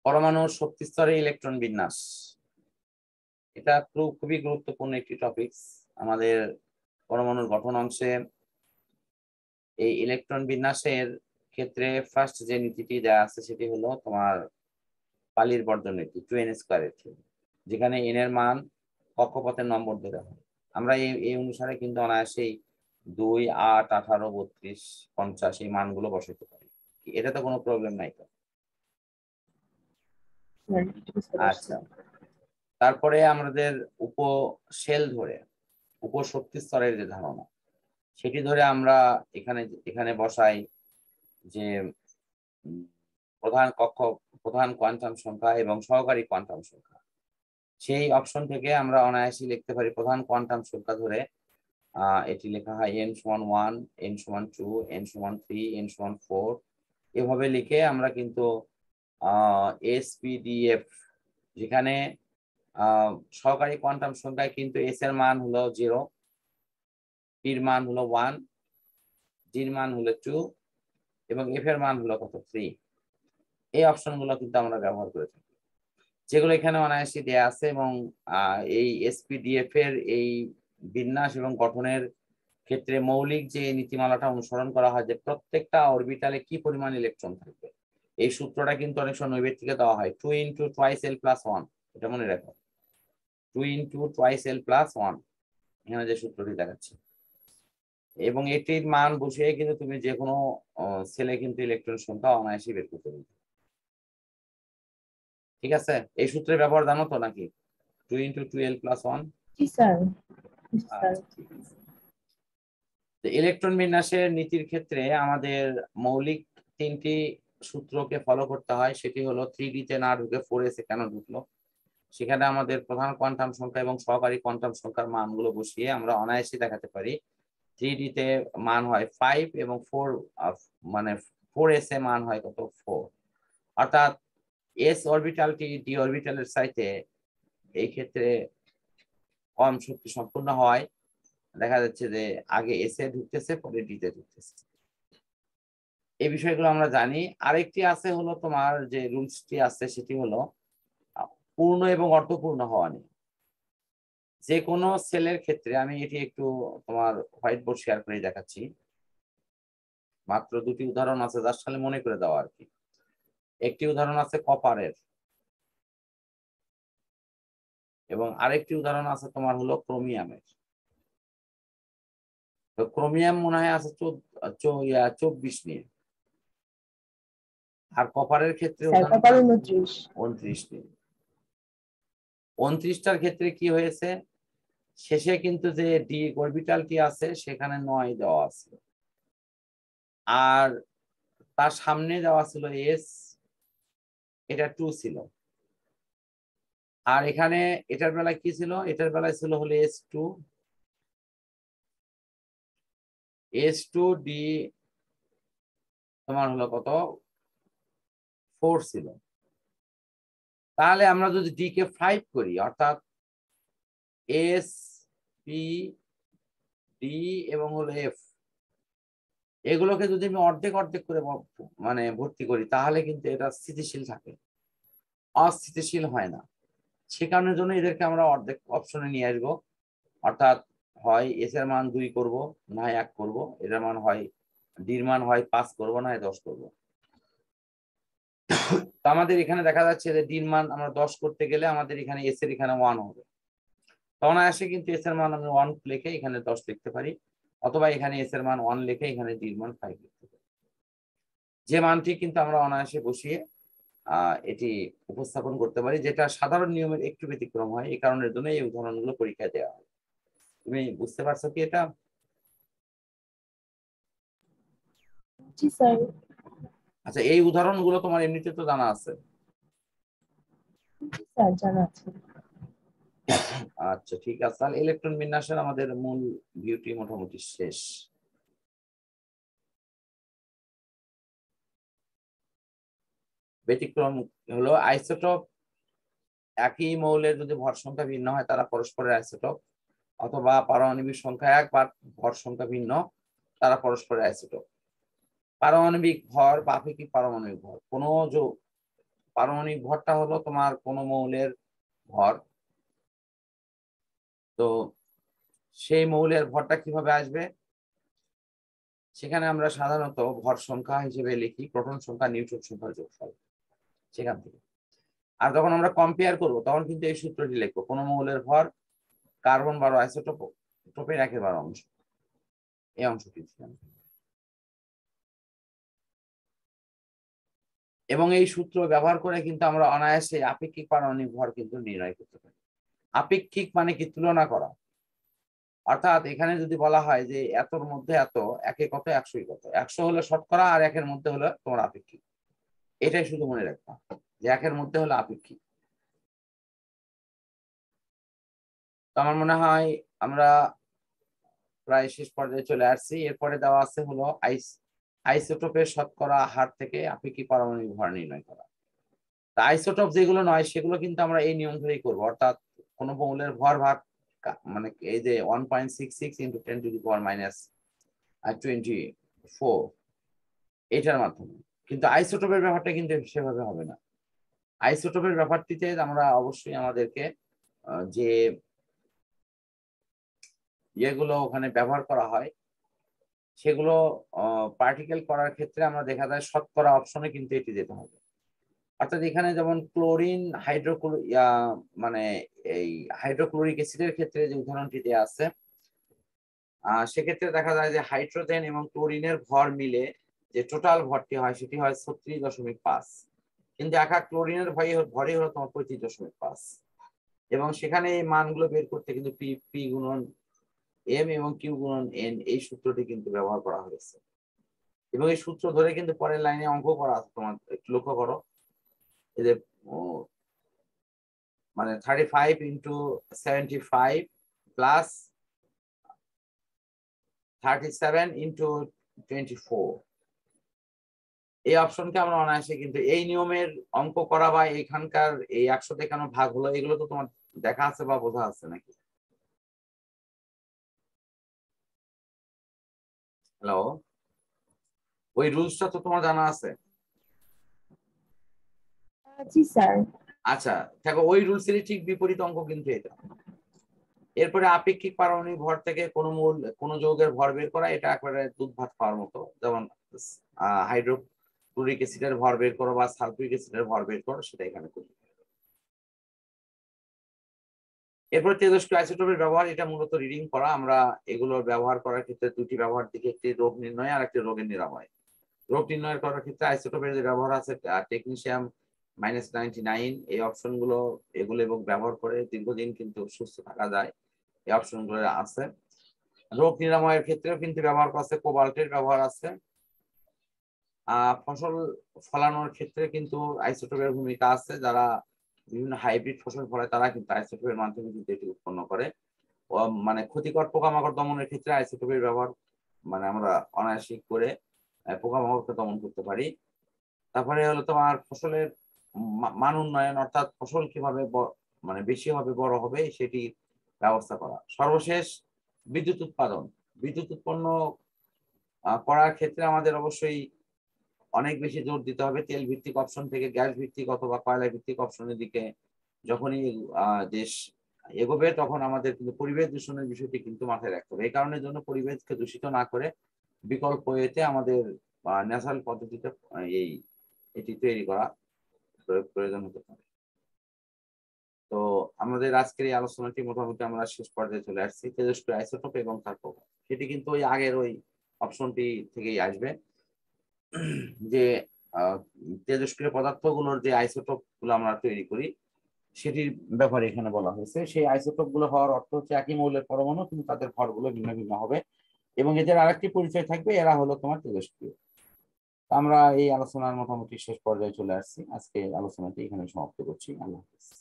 পরমাণুর শক্তি স্তরে ইলেকট্রন বিন্যাস, এটা খুবই গুরুত্বপূর্ণ একটি টপিক আমাদের পরমাণুর গঠন অংশে। এই ইলেকট্রন বিন্যাসের ক্ষেত্রে ফার্স্ট যে নীতিটি দেওয়া আছে সেটি হলো তোমার পালির বর্জন নীতি, 2n², যেখানে n এর মান কক্ষপথের নম্বর ধরে হয়। আমরা এই অনুসারে কিন্তু অনায়াসেই 2, 8, 18, 32, 50 এই মানগুলো বসাতে পারি। এটা তো কোনো প্রবলেম নাই তো? আচ্ছা, তারপরে আমাদের উপশেল ধরে উপশক্তি স্তরের যে ধারণা সেটি ধরে আমরা এখানে বসাই যে প্রধান কোয়ান্টাম সংখ্যা এবং সহকারী কোয়ান্টাম সংখ্যা। সেই অপশন থেকে আমরা অনায়াসে লিখতে পারি প্রধান কোয়ান্টাম সংখ্যা ধরে এটি লেখা হয় n=1, n=2, n=3, n=4, এভাবে লিখে আমরা কিন্তু SPDF, যেখানে সহকারী কোয়ান্টাম সংখ্যায় কিন্তু s এর মান হলো 0, p এর মান হলো 1, d এর মান হলো 2 এবং f এর মান হলো কত 3। এই অপশনগুলো কিন্তু আমরা ব্যবহার করে থাকি, যেগুলো এখানে অনায়াসে দেয়া আছে। এবং এই SPDF এর এই বিন্যাস এবং গঠনের ক্ষেত্রে মৌলিক যে নীতিমালাটা অনুসরণ করা হয় যে প্রত্যেকটা অরবিটালে কি পরিমাণ ইলেকট্রন থাকবে, এই সূত্রটা কিন্তু অনেক সময় নৈবেদ থেকে দেওয়া হয়, 2 × 2 L + 1, এটা মনে রাখো, 2 × 2 L + 1, এখানে যে সূত্রটি দেখাচ্ছে। এবং এটির মান বসিয়ে কিন্তু তুমি যে কোনো সেলে কিন্তু ইলেকট্রন সংখ্যা অনায়াসে বের করতে পারবে। ঠিক আছে, এই সূত্রের ব্যবহার জানো তো নাকি? 2 × 2 L + 1। জি স্যার। ইলেকট্রন বিন্যাসের নীতির ক্ষেত্রে আমাদের মৌলিক 3টি সূত্রকে ফলো করতে হয়। সেটি হলো 3D তে না ঢুকে 4s এ কেন ঢুকলো, সেখানে আমাদের প্রধান কোয়ান্টাম সংখ্যা এবং সহকারী কোয়ান্টাম সংখ্যার মানগুলো বসিয়ে আমরা অনায়াসে দেখাতে পারি 3D তে মান হয় 5 এবং 4 মানে 4s এ মান হয় কত 4, অর্থাৎ s অরবিটালটি d অরবিটালের চাইতে এই ক্ষেত্রে কম শক্তি সম্পন্ন হয়। দেখা যাচ্ছে যে আগে s এ ঢুকতেছে পরে d তে ঢুকতেছে। এই বিষয়গুলো আমরা জানি। আরেকটি আছে হলো তোমার যে রুলসটি আছে সেটি হলো পূর্ণ এবং অর্ধপূর্ণ হওয়া নিয়ে। যে কোনো সেলের ক্ষেত্রে আমি এটি একটু তোমার হোয়াইট বোর্ড শেয়ার করে দেখাচ্ছি, মাত্র 2টি উদাহরণ আছে জাস্ট খালি মনে করে দেওয়া আর কি। একটি উদাহরণ আছে কপারের এবং আরেকটি উদাহরণ আছে তোমার হলো ক্রোমিয়ামের। তো ক্রোমিয়াম মনে হয় আছে 24 নিয়ে, আর কপারের ক্ষেত্রে 29 নিয়ে। 29টার ক্ষেত্রে কি হয়েছে, শেষে কিন্তু যে ডি অরবিটালটি আছে সেখানে 9 দেওয়া আছে, আর তার সামনে দেওয়া ছিল s, এটা 2 ছিল। আর এখানে এটার বেলায় কি ছিল, এটার বেলায় ছিল হলো s2d তোমার হলো কত 4 ছিল। তাহলে আমরা যদি d কে 5 করি, অর্থাৎ s, p, d এবং হলো f, এগুলোকে যদি আমি অর্ধেক অর্ধেক করে মানে ভর্তি করি তাহলে কিন্তু এটা স্থিতিশীল থাকে, অস্থিতিশীল হয় না। সে কারণের জন্য এদেরকে আমরা অর্ধেক অপশনে নিয়ে আসবো, অর্থাৎ হয় s এর মান 2 করব, না হয় 1 করব, এটার মান হয় d এর মান হয় 5 করব, না হয় 10 করব। তো আমাদের এখানে দেখা যাচ্ছে যে d এর মান আমরা 10 করতে গেলে আমাদের এখানে s এর এখানে 1 হবে, তখন আসে কিন্তু s এর মান আমি 1 লিখে এখানে 10 লিখতে পারি, অথবা এখানে s এর মান 1 লিখে এখানে d এর মান 5 লিখতে পারি। যে মানটি কিন্তু আমরা অনায়াসে বসিয়ে এটি উপস্থাপন করতে পারি, যেটা সাধারণ নিয়মের একটু ব্যতিক্রম হয়। এই কারণের জন্য এই উদাহরণগুলো পরীক্ষায় দেওয়া হয়। তুমি বুঝতে পারছো কি এটা? জি স্যার। আচ্ছা, এই উদাহরণগুলো তোমার এমনিতে তো জানা আছে? জি স্যার, জানা আছে। আচ্ছা ঠিক আছে, তাহলে ইলেকট্রন বিন্যাসের আমাদের মূল ভিউটি মোটামুটি শেষ। ব্যতিক্রম হলো আইসোটোপ, একই মৌলের যদি ভর সংখ্যা ভিন্ন হয় তারা পরস্পরের আইসোটোপ, অথবা পারমাণবিক সংখ্যা 1 বা ভর সংখ্যা ভিন্ন তারা পরস্পরের আইসোটোপ। পারমাণবিক ভর বা আপেক্ষিক পারমাণবিক ভর, কোনো পারমাণবিক ভরটা হলো তোমার কোন মৌলের ভর। তো সেই মৌলের ভরটা কিভাবে আসবে, সেখানে আমরা সাধারণত ভর সংখ্যা হিসেবে লিখি প্রোটন সংখ্যা নিউট্রন সংখ্যার যোগফল সেখান থেকে। আর যখন আমরা কম্পেয়ার করব তখন কিন্তু এই সূত্রটি লিখবো, কোন মৌলের ভর কার্বন 12 আইসোটোপের 1/12 অংশ, এই অংশটি। এবং এই সূত্র ব্যবহার করে কিন্তু আমরা অনায়াসে আপেক্ষিক পারমাণবিক ভর কিন্তু নির্ণয় করতে পারি। আপেক্ষিক মানে কি, তুলনা করা। অর্থাৎ এখানে যদি বলা হয় যে এতর মধ্যে এত, একে কত, 100 কত, 100 হলো শতকরা আর একের মধ্যে হলো তোমার আপেক্ষিক, এটাই শুধু মনে রাখবা যে একের মধ্যে হলো আপেক্ষিক। তো আমার মনে হয় আমরা প্রায় শেষ পর্যায়ে চলে আসছি। এরপরে দেওয়া আছে হলো আইসোটোপের শতকরা হার থেকে আপেক্ষিক পারমাণবিক ভর নির্ণয় করা। আইসোটোপ যেগুলো নয় সেগুলো কিন্তু আমরা এই নিয়ম ধরেই করবো, অর্থাৎ কোন মৌলের ভর ভাগ মানে এই যে 1.66 × 10⁻24 এটার মাধ্যমে। কিন্তু আইসোটোপের ব্যাপারটা কিন্তু সেভাবে হবে না। আইসোটোপের ব্যাপারটিতে আমরা অবশ্যই আমাদেরকে যে ইয়েগুলো ওখানে ব্যবহার করা হয় সেগুলো পার্টিকেল করার ক্ষেত্রে আমরা দেখা যায় শতকরা অপশনে কিন্তু এটি যেতে হবে। অর্থাৎ এখানে যেমন ক্লোরিন মানে এই হাইড্রোক্লোরিক অ্যাসিডের ক্ষেত্রে যে উদাহরণটি দেওয়া আছে, সেক্ষেত্রে দেখা যায় যে হাইড্রোজেন এবং ক্লোরিনের ভর মিলে যে টোটাল ভরটি হয় সেটি হয় 36.5, কিন্তু একা ক্লোরিনের ভরই হলো তোমার 35.5। এবং সেখানে এই মানগুলো বের করতে কিন্তু পি গুণন এম এবং কিউ গুণন এন এই সূত্রটি কিন্তু ব্যবহার করা হয়েছে। এবং এই সূত্র ধরে কিন্তু পরের লাইনে অঙ্ক করা আছে, তোমার একটু লক্ষ্য করো, এই যে মানে 35 × 75 প্লাস 37 × 24, এই অপশনকে আমরা অনায়াসে কিন্তু এই নিয়মের অঙ্ক করা বা এখানকার এই 100 তে কেন ভাগ হলো এগুলো তো তোমার দেখা আছে বা বোঝা আছে নাকি? হ্যালো, ওই রুলসটা তো তোমার জানা আছে? জি স্যার। আচ্ছা দেখো, ওই রুলসেরই ঠিক বিপরীত অঙ্ক কিন্তু এটা। এরপরে আপেক্ষিক পারমাণবিক ভর থেকে কোন যৌগের ভর বের করা, এটা একেবারে দুধ ভাত খাওয়ার মতো। যেমন হাইড্রোক্লোরিক অ্যাসিডের ভর বের করো বা সালফিউরিক অ্যাসিডের ভর বের করো, সেটা এখানে করি। এরপর তেজস্ক্রিয় আইসোটোপের ব্যবহার, এটা মূলত রিডিং করা। আমরা এগুলোর ব্যবহার করার ক্ষেত্রে দুটি ব্যবহার দিকে, একটি রোগ নির্ণয় আর একটি রোগের নিরাময়। রোগ নির্ণয় করার ক্ষেত্রে আইসোটোপের যে ব্যবহার আছে টেকনিশিয়াম -99, এই অপশনগুলো এগুলো এবং ব্যবহার করে দীর্ঘদিন কিন্তু সুস্থ থাকা যায়, এই অপশনগুলো আছে। রোগ নিরাময়ের ক্ষেত্রেও কিন্তু ব্যবহার আছে, কোবাল্টের ব্যবহার আছে। ফসল ফলানোর ক্ষেত্রে কিন্তু আইসোটোপের ভূমিকা আছে। যারা বিভিন্ন হাইব্রিড ফসল ফলায় তারা কিন্তু আইসোটোপের মাধ্যমে কিন্তু এটি উৎপন্ন করে। মানে ক্ষতিকর পোকামাকড় দমনের ক্ষেত্রে আইসোটোপের ব্যবহার মানে আমরা অনায়াসিক করে পোকামাকড়কে দমন করতে পারি। তারপরে হলো তোমার ফসলের মান উন্নয়ন, অর্থাৎ ফসল কিভাবে মানে বেশি হবে, বড় হবে, সেটি ব্যবস্থা করা। সর্বশেষ বিদ্যুৎ উৎপাদন। বিদ্যুৎ উৎপন্ন করার ক্ষেত্রে আমাদের অবশ্যই অনেক বেশি জোর দিতে হবে তেল ভিত্তিক অপশন থেকে গ্যাস ভিত্তিক অথবা কয়লা ভিত্তিক অপশনের দিকে। যখনই দেশ এগোবে তখন আমাদের কিন্তু পরিবেশ দূষণের বিষয়টি কিন্তু মাথায় রাখতে হবে। এই কারণের জন্য পরিবেশকে দূষিত না করে বিকল্প এতে আমাদের ন্যাচারাল পদ্ধতিতে এটি তৈরি করা প্রয়োজন হতে পারে। তো আমাদের আজকের এই আলোচনাটি মোটামুটি আমরা শেষ পর্যায়ে চলে আসছি। তেজস্ক্রিয় আইসোটোপ এবং তার প্রভাব, সেটি কিন্তু ওই আগের ওই অপশনটি থেকেই আসবে, যে তেজস্ক্রিয় পদার্থগুলোর যে আইসোটোপ গুলো আমরা তৈরি করি সেটির ব্যাপারে এখানে বলা হয়েছে। সেই আইসোটোপ গুলো হওয়ার অর্থ হচ্ছে একই মৌলের পরমাণু কিন্তু তাদের ভরগুলো ভিন্ন ভিন্ন হবে এবং এদের আরেকটি পরিচয় থাকবে, এরা হলো তোমার তেজস্ক্রিয়। আমরা এই আলোচনার মোটামুটি শেষ পর্যায়ে চলে আসছি। আজকে আলোচনাটি এখানে সমাপ্ত করছি। আল্লাহ হাফেজ।